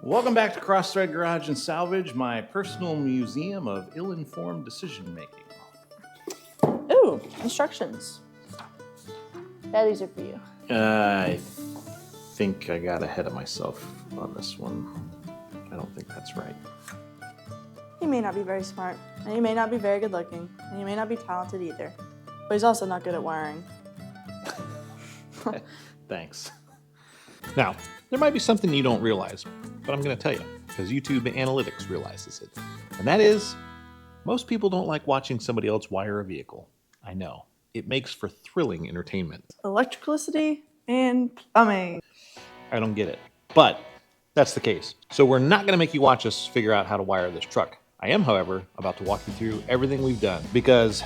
Welcome back to Crossthread Garage and Salvage, my personal museum of ill-informed decision-making. Ooh, instructions. Yeah, these are for you. I think I got ahead of myself on this one. I don't think that's right. He may not be very smart, and he may not be very good looking, and he may not be talented either. But he's also not good at wiring. Thanks. Now, there might be something you don't realize, but I'm going to tell you, because YouTube Analytics realizes it. And that is, most people don't like watching somebody else wire a vehicle. I know. It makes for thrilling entertainment. Electricity and plumbing. I don't get it. But that's the case. So we're not going to make you watch us figure out how to wire this truck. I am, however, about to walk you through everything we've done because,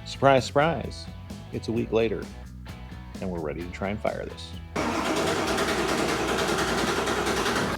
surprise, surprise, it's a week later and we're ready to try and fire this.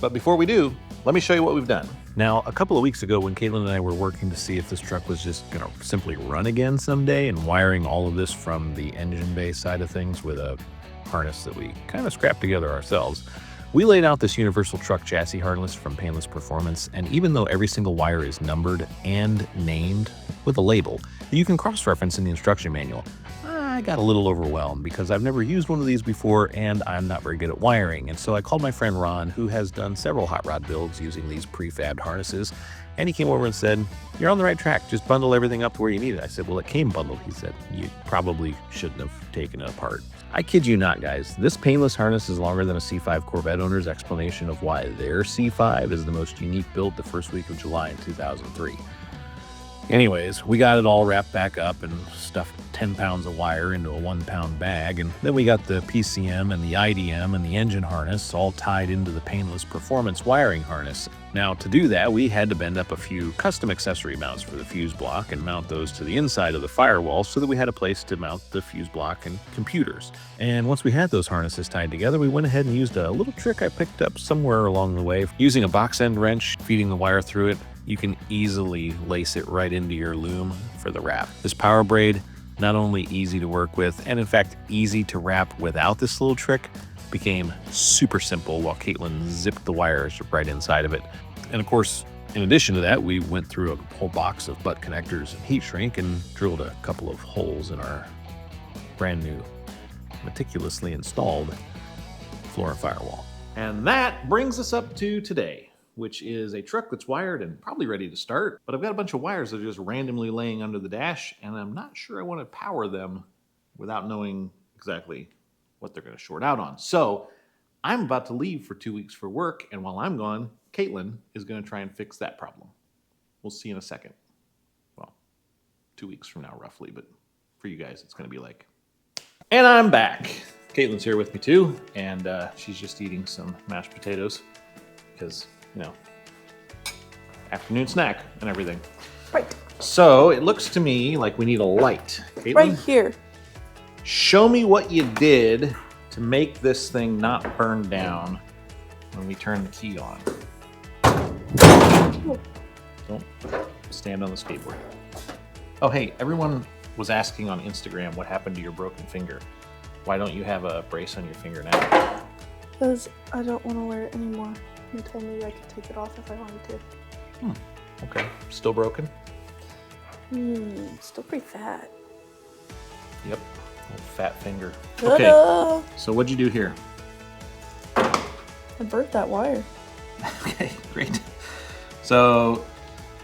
But before we do, let me show you what we've done. Now, a couple of weeks ago when Caitlin and I were working to see if this truck was just going to simply run again someday and wiring all of this from the engine bay side of things with a harness that we kind of scrapped together ourselves, we laid out this universal truck chassis harness from Painless Performance, and even though every single wire is numbered and named with a label that you can cross-reference in the instruction manual, I got a little overwhelmed because I've never used one of these before and I'm not very good at wiring. And so I called my friend Ron, who has done several hot rod builds using these prefabbed harnesses. And he came over and said, "You're on the right track. Just bundle everything up to where you need it." I said, "Well, it came bundled." He said, "You probably shouldn't have taken it apart." I kid you not, guys. This painless harness is longer than a C5 Corvette owner's explanation of why their C5 is the most unique build the first week of July in 2003. Anyways, we got it all wrapped back up and stuffed 10 pounds of wire into a 1-pound bag, and then we got the PCM and the IDM and the engine harness all tied into the Painless Performance wiring harness. Now, to do that, we had to bend up a few custom accessory mounts for the fuse block and mount those to the inside of the firewall so that we had a place to mount the fuse block and computers. And once we had those harnesses tied together, we went ahead and used a little trick I picked up somewhere along the way. Using a box end wrench, feeding the wire through it, you can easily lace it right into your loom for the wrap. This power braid, not only easy to work with, and in fact easy to wrap without this little trick, became super simple while Caitlin zipped the wires right inside of it. And of course, in addition to that, we went through a whole box of butt connectors and heat shrink and drilled a couple of holes in our brand new, meticulously installed floor and firewall. And that brings us up to today, which is a truck that's wired and probably ready to start, but I've got a bunch of wires that are just randomly laying under the dash, and I'm not sure I want to power them without knowing exactly what they're going to short out on. So I'm about to leave for 2 weeks for work, and while I'm gone, Caitlin is going to try and fix that problem. We'll see in a second. Well, 2 weeks from now, roughly, but for you guys, it's going to be like... And I'm back. Caitlin's here with me too, and she's just eating some mashed potatoes because, you know, afternoon snack and everything. Right. So it looks to me like we need a light. Caitlin, Right here. show me what you did to make this thing not burn down when we turn the key on. Don't stand on the skateboard. Oh, hey, everyone was asking on Instagram what happened to your broken finger. Why don't you have a brace on your finger now? Because I don't want to wear it anymore. He told me I could take it off if I wanted to. Okay, still broken? Still pretty fat. Yep, old fat finger. Ta-da! Okay, so what'd you do here? I burnt that wire. Okay, great. So,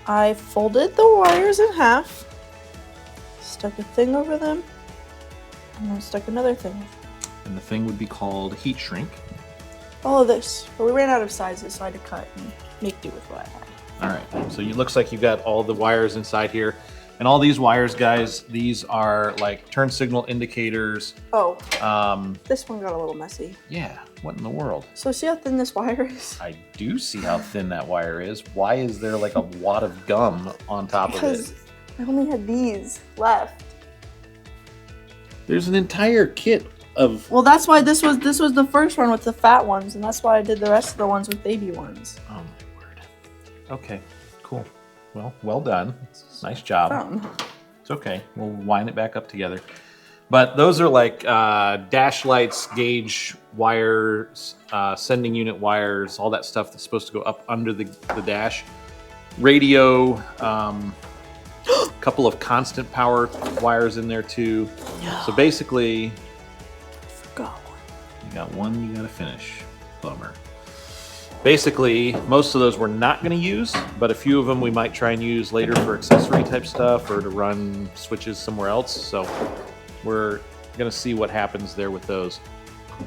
I folded the wires in half, stuck a thing over them, and then stuck another thing. and the thing would be called heat shrink. All of this. But we ran out of sizes, so I had to cut and make do with what I had. All right, so it looks like you've got all the wires inside here. And all these wires, guys, these are like turn signal indicators. Oh, this one got a little messy. Yeah, what in the world? So see how thin this wire is? I do see how thin that wire is. Why is there like a wad of gum on top of it? Because I only had these left. There's an entire kit of... Well, that's why this was the first one with the fat ones, and that's why I did the rest of the ones with baby ones. Oh my word. Okay, cool. Well done. Nice job. Fun. It's okay. We'll wind it back up together. But those are like dash lights, gauge wires, sending unit wires, all that stuff that's supposed to go up under the dash. Radio, couple of constant power wires in there too. No. So basically, Forgot one. you got one you gotta finish. Bummer. Basically, most of those we're not going to use, but a few of them we might try and use later for accessory type stuff or to run switches somewhere else. So we're going to see what happens there with those.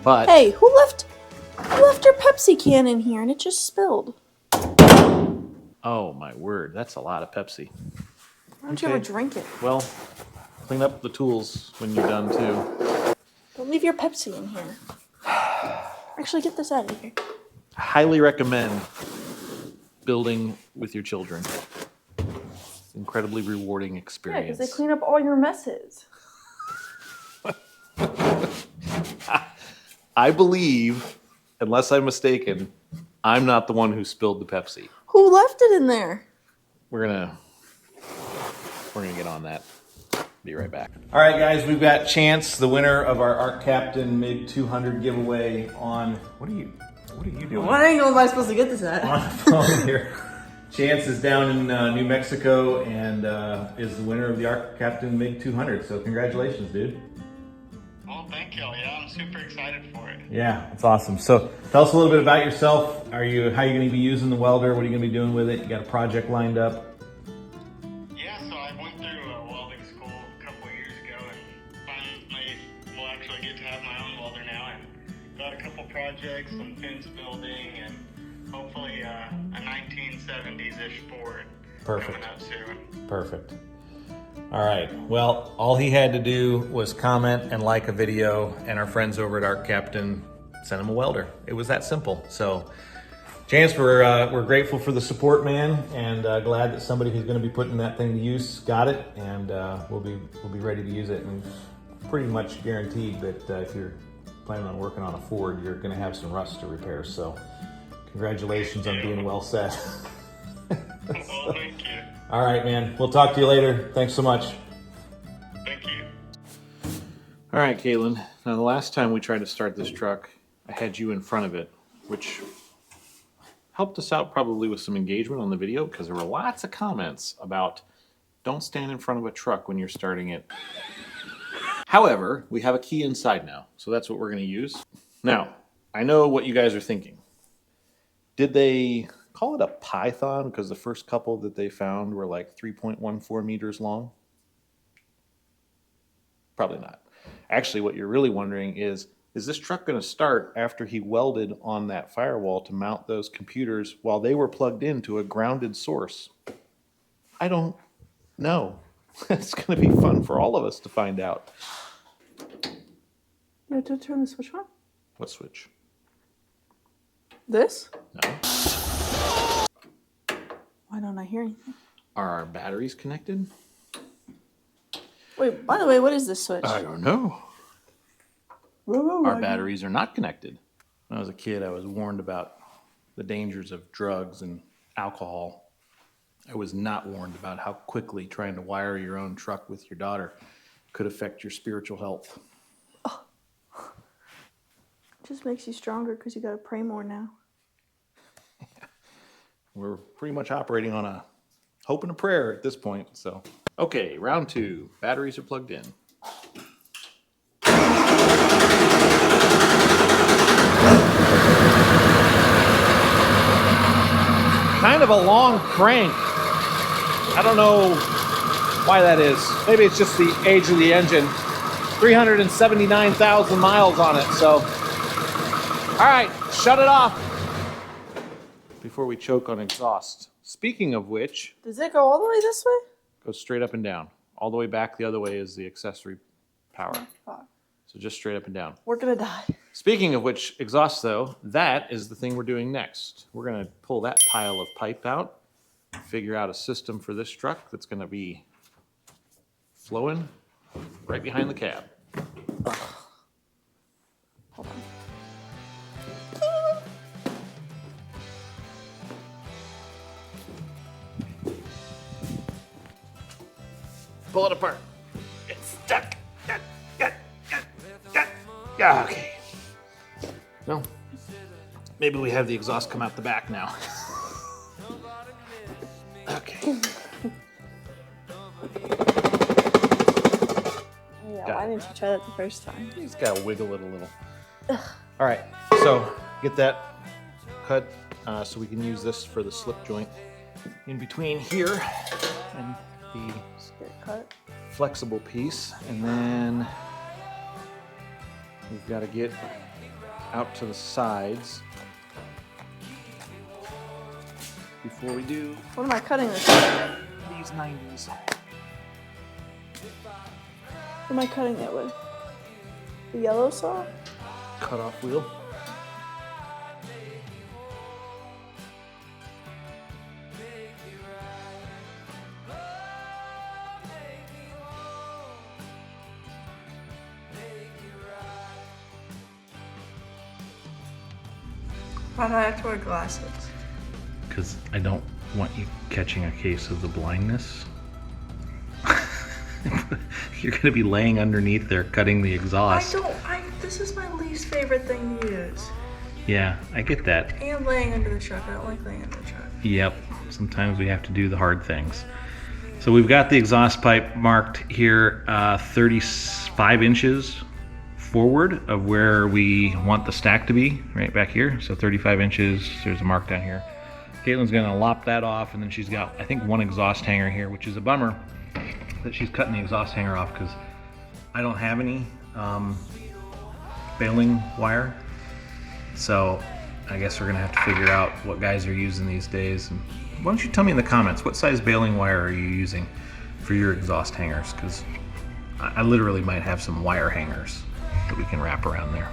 But Hey, who left your Pepsi can in here and it just spilled? oh my word, that's a lot of Pepsi. Why don't you ever drink it? Well, clean up the tools when you're done too. Don't leave your Pepsi in here. Actually, get this out of here. Highly recommend building with your children. Incredibly rewarding Yeah, experience. because they clean up all your messes. I believe, unless I'm mistaken, I'm not the one who spilled the Pepsi. Who left it in there? We're gonna get on that. Be right back. All right, guys, we've got Chance, the winner of our Arc Captain MiG 200 giveaway on. What are you doing? What angle am I supposed to get this at? On the phone here. Chance is down in New Mexico and is the winner of the Arc Captain MiG 200. So congratulations, dude. Well, thank you. Yeah, I'm super excited for it. Yeah, that's awesome. So tell us a little bit about yourself. How are you going to be using the welder? What are you going to be doing with it? You got a project lined up? Yeah, so I went through welding school a couple of years ago and finally will actually get to have my own welder now and got a couple projects, some fence building, and hopefully a 1970s-ish Ford coming up soon. Perfect. All right. Well, all he had to do was comment and like a video, and our friends over at Arc Captain sent him a welder. It was that simple. So, Chance, we're grateful for the support, man, and glad that somebody who's going to be putting that thing to use got it, and we'll be ready to use it. And pretty much guaranteed that if you're planning on working on a Ford, you're going to have some rust to repair. So, congratulations on being well set. Well, thank you. All right, man. We'll talk to you later. Thanks so much. Thank you. All right, Caitlin. Now, the last time we tried to start this truck, I had you in front of it, which helped us out probably with some engagement on the video because there were lots of comments about don't stand in front of a truck when you're starting it. However, we have a key inside now, so that's what we're going to use. Now, I know what you guys are thinking. Did they call it a python because the first couple that they found were like 3.14 meters long? Probably not. Actually, what you're really wondering is this truck going to start after he welded on that firewall to mount those computers while they were plugged into a grounded source? I don't know. It's going to be fun for all of us to find out. You have to turn the switch on? What switch? This? No. Why don't I hear anything? Are our batteries connected? Wait, by the way, what is this switch? I don't know. Whoa, Our batteries are not connected. When I was a kid, I was warned about the dangers of drugs and alcohol. I was not warned about how quickly trying to wire your own truck with your daughter could affect your spiritual health. It just makes you stronger because you got to pray more now. We're pretty much operating on a hope and a prayer at this point. So, okay, round 2. Batteries are plugged in. Kind of a long crank. I don't know why that is. Maybe it's just the age of the engine. 379,000 miles on it, so. All right, shut it off before we choke on exhaust. Speaking of which, Does it go all the way this way? goes straight up and down. All the way back the other way is the accessory power. Fuck. So just straight up and down. We're going to die. Speaking of which, exhaust though, that is the thing we're doing next. We're going to pull that pile of pipe out, figure out a system for this truck that's going to be flowing right behind the cab. Hold on. Pull it apart. It's stuck. Okay. Well, maybe we have the exhaust come out the back now. Okay. Yeah, Got why it. didn't you try that the first time? You just gotta wiggle it a little. All right, so get that cut so we can use this for the slip joint in between here and the Skirt cut. flexible piece. And then we've got to get out to the sides before we do What am I cutting this with? these 90s. What am I cutting it with? The yellow saw? Cut-off wheel. Why do I have to wear glasses? Because I don't want you catching a case of the blindness. You're going to be laying underneath there cutting the exhaust. This is my least favorite thing to use. Yeah, I get that. And laying under the truck. I don't like laying under the truck. Yep, sometimes we have to do the hard things. So we've got the exhaust pipe marked here 35 inches forward of where we want the stack to be, right back here. So 35 inches, there's a mark down here. Caitlin's gonna lop that off, and then she's got, I think, one exhaust hanger here, which is a bummer that she's cutting the exhaust hanger off because I don't have any baling wire. So I guess we're gonna have to figure out what guys are using these days. And why don't you tell me in the comments, what size baling wire are you using for your exhaust hangers? Because I literally might have some wire hangers that we can wrap around there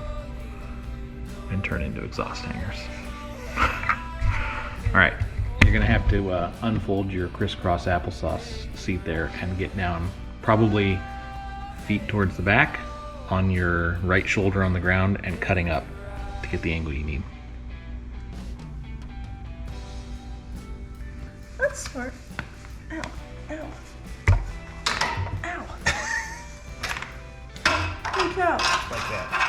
and turn into exhaust hangers. All right, you're gonna have to unfold your crisscross applesauce seat there and get down probably feet towards the back on your right shoulder on the ground and cutting up to get the angle you need. That's smart. Ow. Ow. Ow. Holy cow. Like that.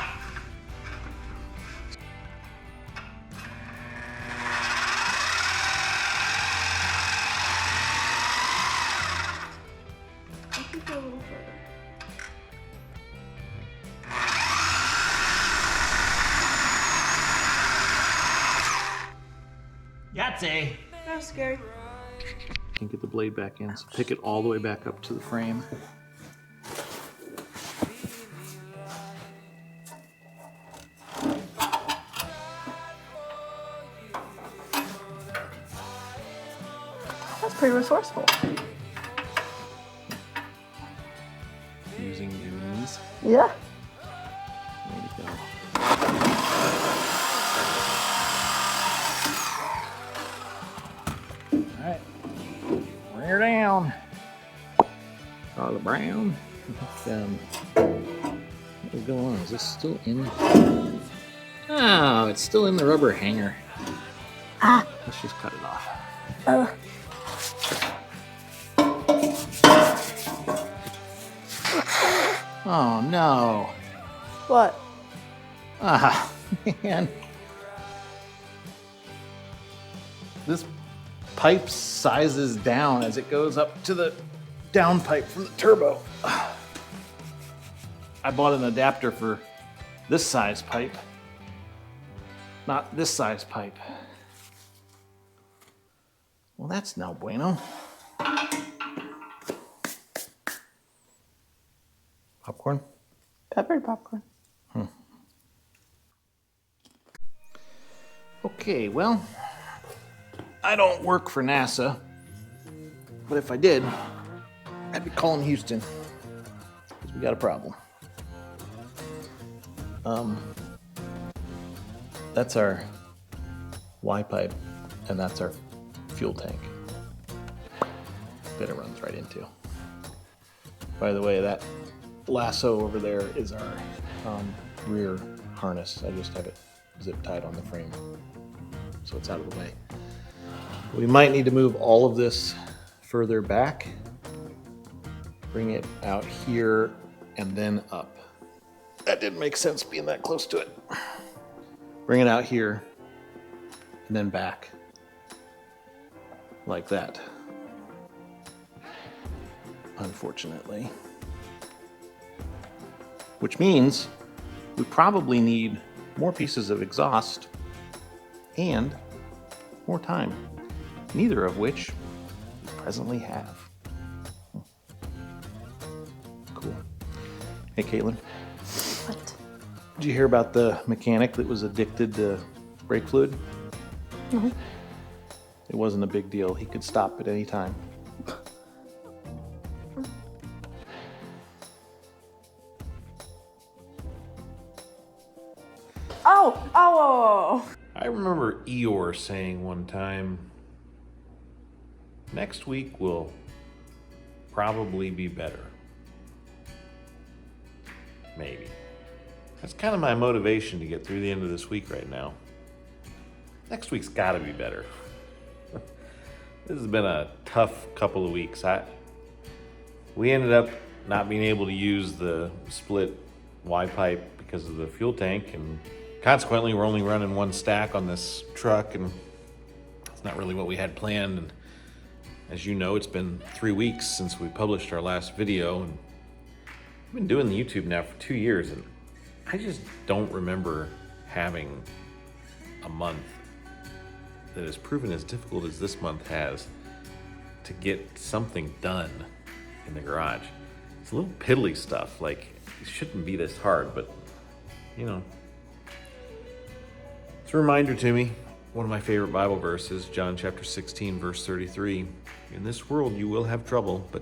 I can go a little further. Yahtzee! That was scary. Can't get the blade back in, so pick it all the way back up to the frame. That's pretty resourceful. Using your knees. Yeah. There you go. All right, bring her down. Charlie Brown. What is going on? Is this still in? Oh, it's still in the rubber hanger. Ah. Let's just cut it off. Oh no. What? Ah, man. This pipe sizes down as it goes up to the down pipe from the turbo. I bought an adapter for this size pipe, not this size pipe. Well, that's no bueno. Popcorn? Peppered popcorn. Okay, well, I don't work for NASA, but if I did, I'd be calling Houston, because we got a problem. That's our Y pipe, and that's our fuel tank that it runs right into. By the way, that lasso over there is our rear harness. I just have it zip tied on the frame, so it's out of the way. We might need to move all of this further back, bring it out here, and then up. That didn't make sense being that close to it. Bring it out here and then back like that. Unfortunately. Which means we probably need more pieces of exhaust and more time, neither of which we presently have. Cool. Hey, Caitlin. What? Did you hear about the mechanic that was addicted to brake fluid? No. It wasn't a big deal. He could stop at any time. Oh! I remember Eeyore saying one time, next week will probably be better. Maybe. That's kind of my motivation to get through the end of this week right now. Next week's gotta be better. This has been a tough couple of weeks. We ended up not being able to use the split Y pipe because of the fuel tank, and consequently we're only running one stack on this truck, and it's not really what we had planned. And as you know, it's been 3 weeks since we published our last video, and I've been doing the YouTube now for 2 years, and I just don't remember having a month that has proven as difficult as this month has to get something done in the garage. It's a little piddly stuff, like it shouldn't be this hard, but you know. It's a reminder to me, one of my favorite Bible verses, John chapter 16, verse 33. In this world you will have trouble, but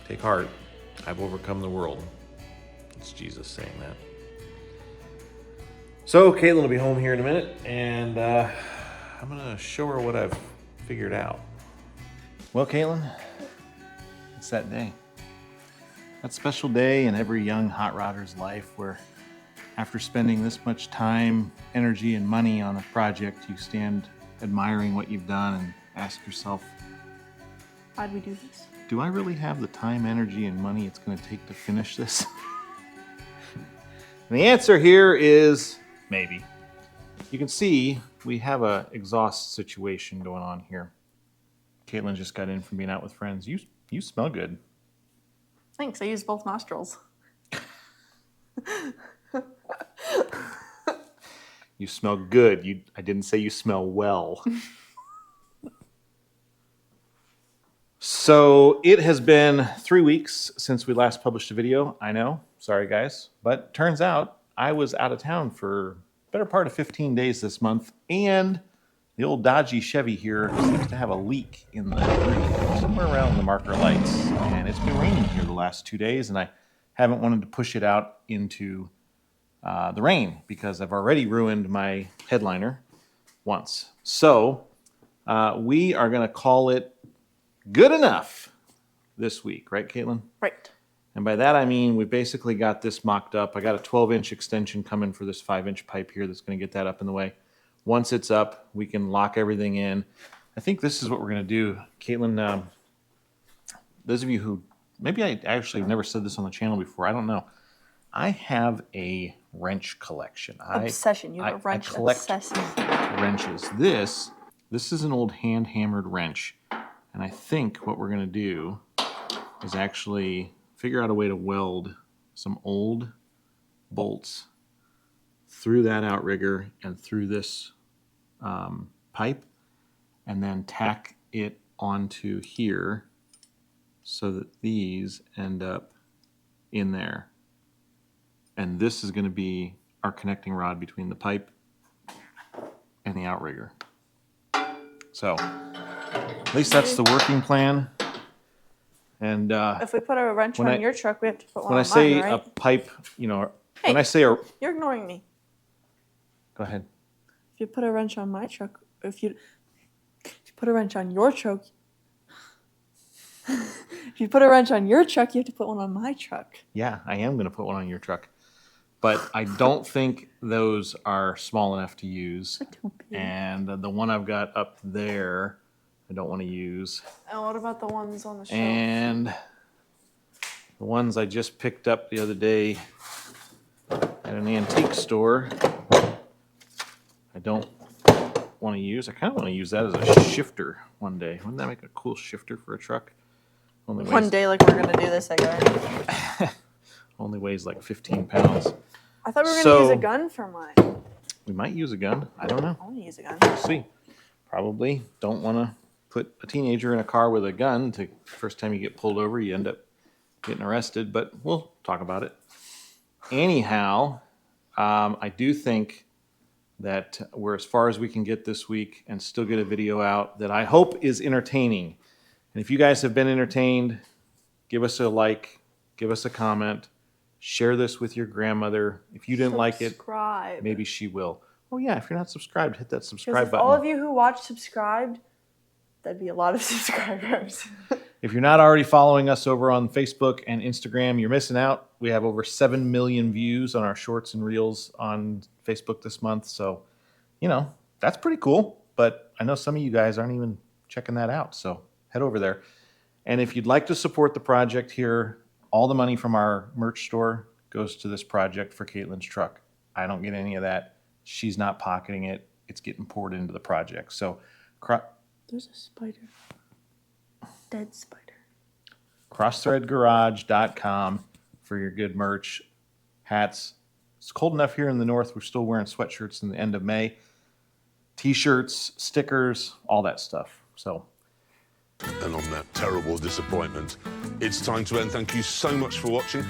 take heart, I've overcome the world. It's Jesus saying that. So Caitlin will be home here in a minute, and I'm gonna show her what I've figured out. Well, Caitlin, it's that day. That special day in every young hot rodder's life where after spending this much time, energy, and money on a project, you stand admiring what you've done and ask yourself, Why'd we do this? do I really have the time, energy, and money it's going to take to finish this? And the answer here is maybe. You can see we have a exhaust situation going on here. Caitlin just got in from being out with friends. You smell good. Thanks, I used both nostrils. You smell good. I didn't say you smell well. So it has been 3 weeks since we last published a video. I know, sorry guys, but turns out I was out of town for the better part of 15 days this month, and the old dodgy Chevy here seems to have a leak in the roof somewhere around the marker lights, and it's been raining here the last 2 days, and I haven't wanted to push it out into the rain because I've already ruined my headliner once. So we are going to call it good enough this week, right, Caitlin? Right. And by that I mean we basically got this mocked up. I got a 12-inch extension coming for this 5-inch pipe here that's going to get that up in the way. Once it's up, we can lock everything in. I think this is what we're going to do. Caitlin, those of you who, maybe I actually never said this on the channel before, I don't know. I have a wrench collection. Obsession. You have a wrench I collect obsession. wrenches. This is an old hand-hammered wrench. And I think what we're going to do is actually figure out a way to weld some old bolts through that outrigger and through this pipe, and then tack it onto here so that these end up in there. And this is going to be our connecting rod between the pipe and the outrigger. So at least that's the working plan. And If we put a wrench when on I- your truck, we have to put one when I on say mine, a right? pipe, you know, Hey. when I say a, You're ignoring me. go ahead. If you put a wrench on my truck, if you put a wrench on your truck, if you put a wrench on your truck, you have to put one on my truck. Yeah, I am going to put one on your truck. But I don't think those are small enough to use. Don't be. And the one I've got up there, I don't want to use. And what about the ones on the shelf? And the ones I just picked up the other day at an antique store I don't want to use. I kind of want to use that as a shifter one day. Wouldn't that make a cool shifter for a truck? Only One day, like we're gonna do this again. only weighs like 15 pounds. I thought we were gonna use a gun for mine. We might use a gun. I don't know. I want to use a gun. We'll see. Probably don't want to put a teenager in a car with a gun. First time you get pulled over, you end up getting arrested. But we'll talk about it. Anyhow, I do think that we're as far as we can get this week and still get a video out that I hope is entertaining. And if you guys have been entertained, give us a like, give us a comment, share this with your grandmother. If you didn't like it, Subscribe. maybe she will. Oh yeah, if you're not subscribed, hit that Because subscribe if button. all of you who watch subscribed, that'd be a lot of subscribers. If you're not already following us over on Facebook and Instagram, you're missing out. We have over 7 million views on our shorts and reels on Facebook this month. So, you know, that's pretty cool. But I know some of you guys aren't even checking that out. So head over there. And if you'd like to support the project here, all the money from our merch store goes to this project for Caitlin's truck. I don't get any of that. She's not pocketing it. It's getting poured into the project. So There's a spider. Dead spider. Crossthreadgarage.com for your good merch, hats. It's cold enough here in the north. We're still wearing sweatshirts in the end of May. T-shirts, stickers, all that stuff. So, And on that terrible disappointment, it's time to end. Thank you so much for watching.